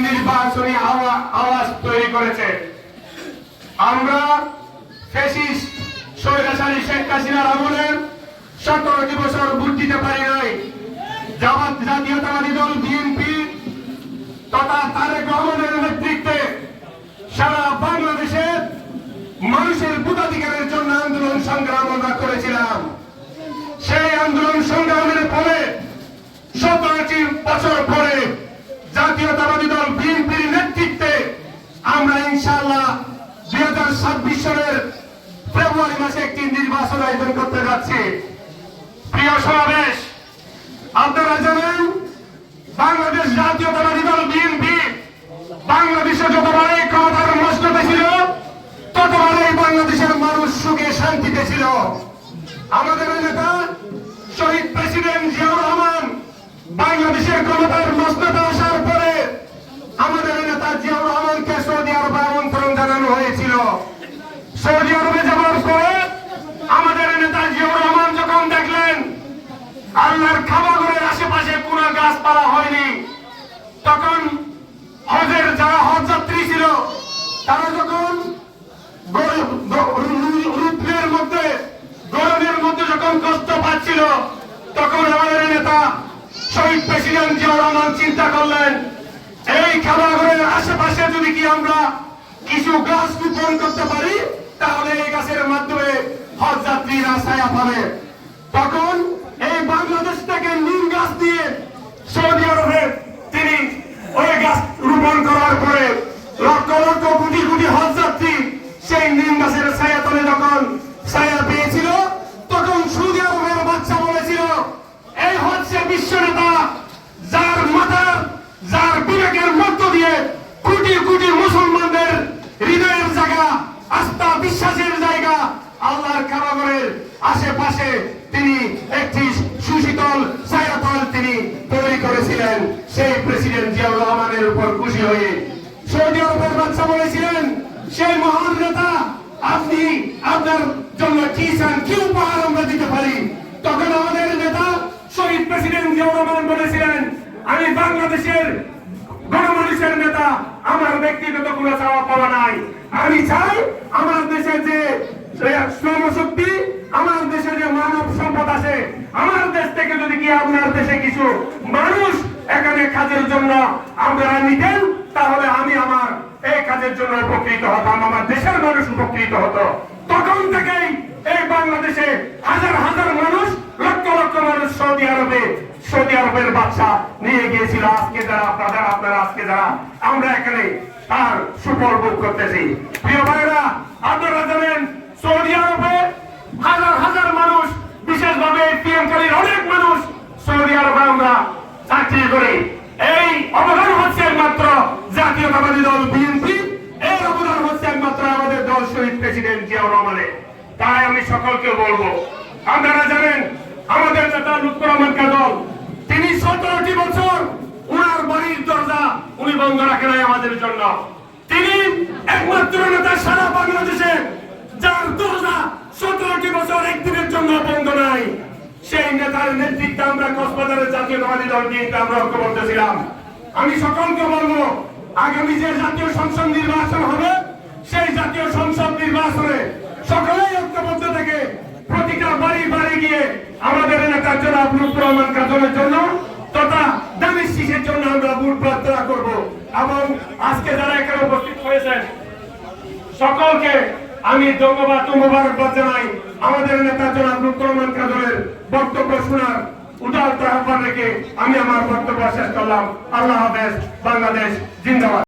নির্বাচনী আওয়াজ তৈরি করেছে। আমরা ফ্যাসিস্ট স্বৈরাচারী শেখ হাসিনার আমলে 17 বছর ভোট দিতে পারি নাই। জাতীয়তাবাদী দল বিএনপি তথা তারেক রহমানের নেতৃত্বে সারা বাংলাদেশের মানুষের ভোটাধিকারের জন্য আন্দোলন সংগ্রাম আমরা করেছিলাম। সেই আন্দোলন সংগ্রামের ফলে 17টি বছর পরে জাতীয়তাবাদী দল বিএনপির নেতৃত্বে আমরা ইনশাআল্লাহ 2026 সালের ফেব্রুয়ারি মাসে একটি নির্বাচন আয়োজন করতে যাচ্ছি। প্রিয় সমাবেশ, আপনারা জানেন বাংলাদেশ জাতীয়তাবাদী দল বিএনপি বাংলাদেশে যতবারই ক্ষমতার মসনদে ছিল ততবারই বাংলাদেশের মানুষ সুখে শান্তিতে ছিল। আমাদের নেতা শহীদ প্রেসিডেন্ট জিয়াউর রহমান বাংলাদেশের ক্ষমতার মসনদে আসার পরে আমাদের নেতা জিয়াউর রহমানকে সৌদি আরবে আমন্ত্রণ জানানো হয়েছিল। সৌদি আরবে যাওয়ার পরে আমাদের নেতা জিয়াউর রহমান যখন দেখলেন আল্লাহর কাবাগরের আশেপাশে কোনো গাছপালা হয়নি, তখন হজের যারা হজ যাত্রী ছিল তারা যখন রুদ্রের মধ্যে গরমের মধ্যে যখন কষ্ট পাচ্ছিল, তখন আমাদের নেতা শহীদ প্রেসিডেন্ট জিয়াউর রহমান চিন্তা করলেন এই কাবাগরের আশেপাশে যদি কি আমরা কিছু গাছ রোপণ করতে পারি তাহলে এই গাছের মাধ্যমে হজ যাত্রীরা ছায়া পাবে। তখন এই বাংলাদেশ থেকে নিম গাছ দিয়ে সৌদি আরবে তিনি ওই গাছ রোপণ করার পরে লক্ষ লক্ষ কোটি কোটি হজ যাত্রী সেই নিম গাছের ছায়া তলে যখন ছায়া পেয়েছিল, তখন সৌদি আরবের বাচ্চা বলেছিল এই হচ্ছে বিশ্ব নেতা যার মাথার যার বিবেকের মধ্য দিয়ে কোটি কোটি মুসলমানদের হৃদয়ের জায়গা, আস্থা বিশ্বাসের জায়গা আল্লাহর কাবাগরের আশেপাশে তিনি একটি সুশীতল ছায়াতল তিনি তৈরি করেছিলেন। সেই প্রেসিডেন্ট জিয়াউর রহমানের উপর খুশি হয়ে সৌদি আরবের বাদশা বলেছিলেন সেই মহান নেতা আপনি আপনার জন্য কি চান, কি উপহার আমরা দিতে পারি। তখন আমাদের নেতা শহীদ প্রেসিডেন্ট জিয়াউর রহমান বলেছিলেন আমি বাংলাদেশের গণমানুষের নেতা, আমার ব্যক্তিগত কোনো চাওয়া পাওয়া নাই। আমি চাই আমার দেশে যে শ্রমশক্তি, আমার দেশে যে মানব সম্পদ আছে, আমার দেশ থেকে যদি কি আপনার দেশে কিছু মানুষ এখানে কাজের জন্য আপনারা নিতেন তাহলে আমি আমার এই কাজের জন্য উপকৃত হতাম, আমার দেশের মানুষ উপকৃত হতো। তখন থেকেই এই বাংলাদেশে হাজার হাজার মানুষ, লক্ষ লক্ষ মানুষ সৌদি আরবের বাদশা নিয়ে গিয়েছিল। আজকে যারা আপনারা আজকে যারা আমরা এখানে তার সুফল ভোগ করতেছি। প্রিয় ভাইরা, আপনারা জানেন সৌদি আরবে হাজার হাজার মানুষ, বিশেষভাবে পিএমকারীর অনেক মানুষ সৌদি আরবে আমরা চাকরি করি। এই অবদান হচ্ছে একমাত্র জাতীয়তাবাদী দল বিএনপি, এই অবদান হচ্ছে একমাত্র আমাদের দল শহীদ প্রেসিডেন্ট জিয়াউর রহমানের। তাই আমি সকলকে বলবো, আপনারা জানেন আমাদের নেতা লুৎফর রহমান কাজল তিনি 17টি বছর উনার বাড়ির দরজা উনি বন্ধ রাখেন নাই আমাদের জন্য। তিনি একমাত্র নেতা সারা বাংলাদেশে যার দরজা 17টি বছর একদিনের জন্য বন্ধ নাই। সেই নেতার নেতৃত্বে আমরা কক্সবাজারের জাতীয়তাবাদী দল বিএনপি আমরা ঐক্যবদ্ধ ছিলাম। আমি সকলকে বলবো আগামী যে জাতীয় সংসদ নির্বাচন হবে সেই জাতীয় সংসদ নির্বাচনে সকলেই ঐক্যবদ্ধ থেকে প্রতিটা বাড়ি বাড়ি গিয়ে আমাদের নেতার জনাব লুৎফর রহমান কাজলের জন্য তথা দানিশ শীষের জন্য আমরা ভোট প্রার্থনা করব। এবং আজকে যারা এখানে উপস্থিত হয়েছেন সকলকে আমি ধন্যবাদ ও মোবারকবাদ জানাই। আমাদের নেতা জনাব লুৎফর রহমান কাজলের বক্তব্য শোনার উদার আহ্বান রেখে আমি আমার বক্তব্য শেষ করলাম। আল্লাহ হাফেজ। বাংলাদেশ জিন্দাবাদ।